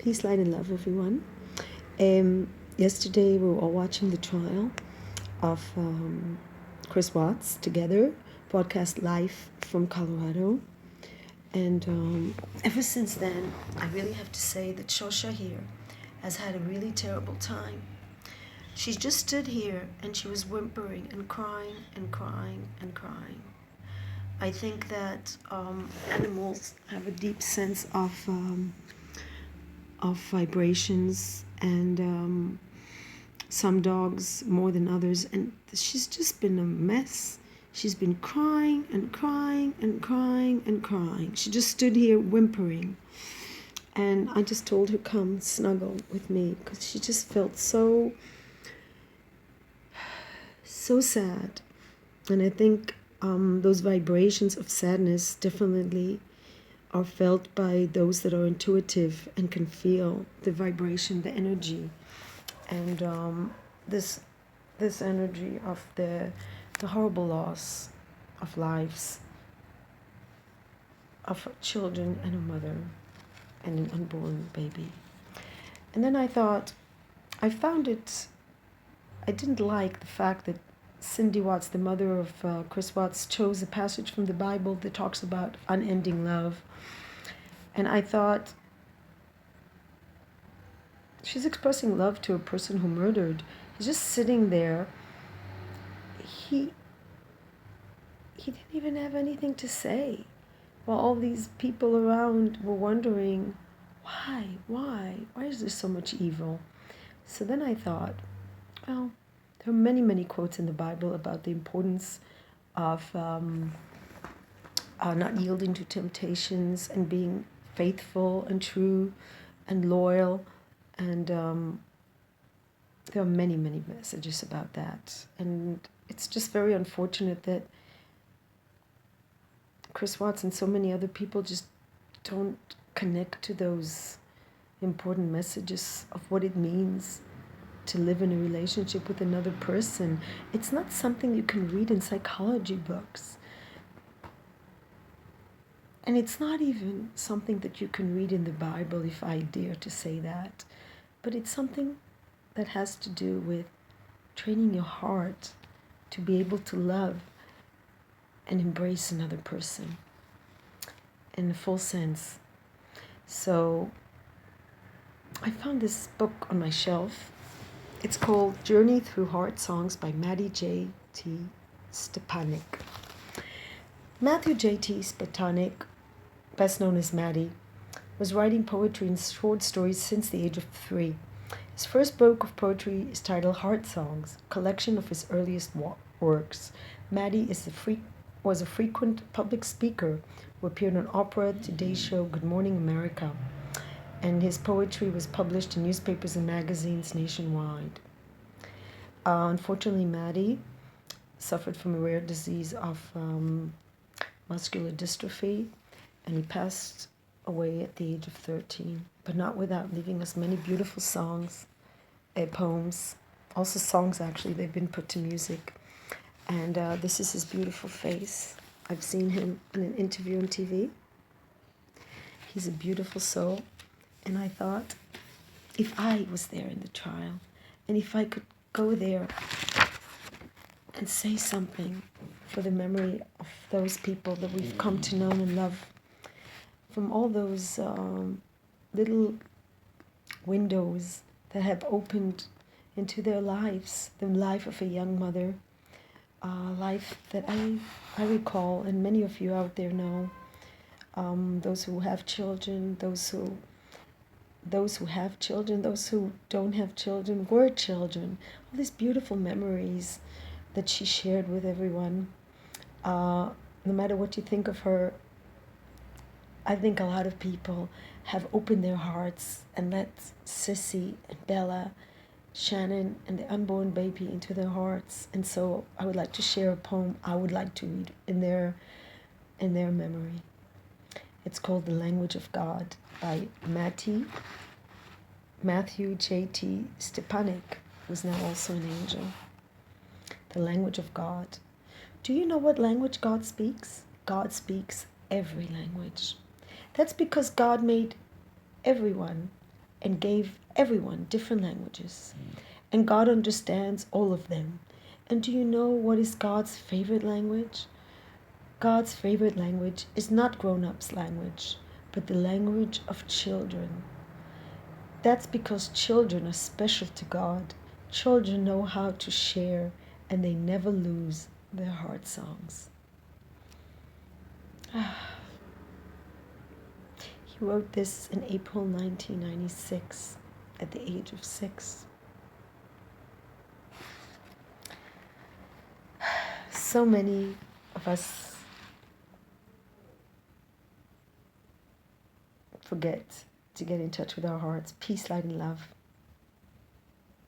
Peace, light, and love, everyone. Yesterday, we were all watching the trial of Chris Waats together, broadcast live from Colorado. And ever since then, I really have to say that Shosha here has had a really terrible time. She just stood here and she was whimpering and crying and crying and crying. I think that animals have a deep sense of vibrations, and some dogs more than others, and she's just been a mess. She's been crying and crying and crying and crying. She just stood here whimpering, and I just told her, come snuggle with me, because she just felt so sad. And I think those vibrations of sadness definitely are felt by those that are intuitive and can feel the vibration, the energy, and this energy of the horrible loss of lives, of children and a mother and an unborn baby. And then I thought, I didn't like the fact that Cindy Watts, the mother of Chris Watts, chose a passage from the Bible that talks about unending love. And I thought, she's expressing love to a person who murdered. He's just sitting there. He didn't even have anything to say. While all these people around were wondering, why is there so much evil? So then I thought, well, there are many, many quotes in the Bible about the importance of not yielding to temptations and being faithful and true and loyal. And there are many, many messages about that. And it's just very unfortunate that Chris Watts and so many other people just don't connect to those important messages of what it means to live in a relationship with another person. It's not something you can read in psychology books. And it's not even something that you can read in the Bible, if I dare to say that. But it's something that has to do with training your heart to be able to love and embrace another person in the full sense. So I found this book on my shelf. It's called Journey Through Heart Songs by Matthew J.T. Stepanek. Matthew J.T. Stepanek, best known as Matty, was writing poetry and short stories since the age of 3. His first book of poetry is titled Heart Songs, a collection of his earliest works. Matty was a frequent public speaker who appeared on Oprah, Today Show, Good Morning America, and his poetry was published in newspapers and magazines nationwide. Unfortunately, Matty suffered from a rare disease of muscular dystrophy, and he passed away at the age of 13, but not without leaving us many beautiful songs, poems, also songs actually. They've been put to music. And this is his beautiful face. I've seen him in an interview on TV. He's a beautiful soul. And I thought, if I was there in the trial, and if I could go there and say something for the memory of those people that we've come to know and love, from all those little windows that have opened into their lives, the life of a young mother, life that I recall, and many of you out there know, those who have children, those who have children, those who don't have children, were children, all these beautiful memories that she shared with everyone. No matter what you think of her, I think a lot of people have opened their hearts and let Sissy and Bella, Shan'Ann, and the unborn baby into their hearts. And so I would like to share a poem I would like to read in their memory. It's called The Language of God by Matthew J.T. Stepanek, who's now also an angel. The language of God. Do you know what language God speaks? God speaks every language. That's because God made everyone and gave everyone different languages. And God understands all of them. And do you know what is God's favorite language? God's favorite language is not grown-ups' language, but the language of children. That's because children are special to God. Children know how to share, and they never lose their heart songs. He wrote this in April 1996 at the age of 6. So many of us forget to get in touch with our hearts. Peace, light, and love.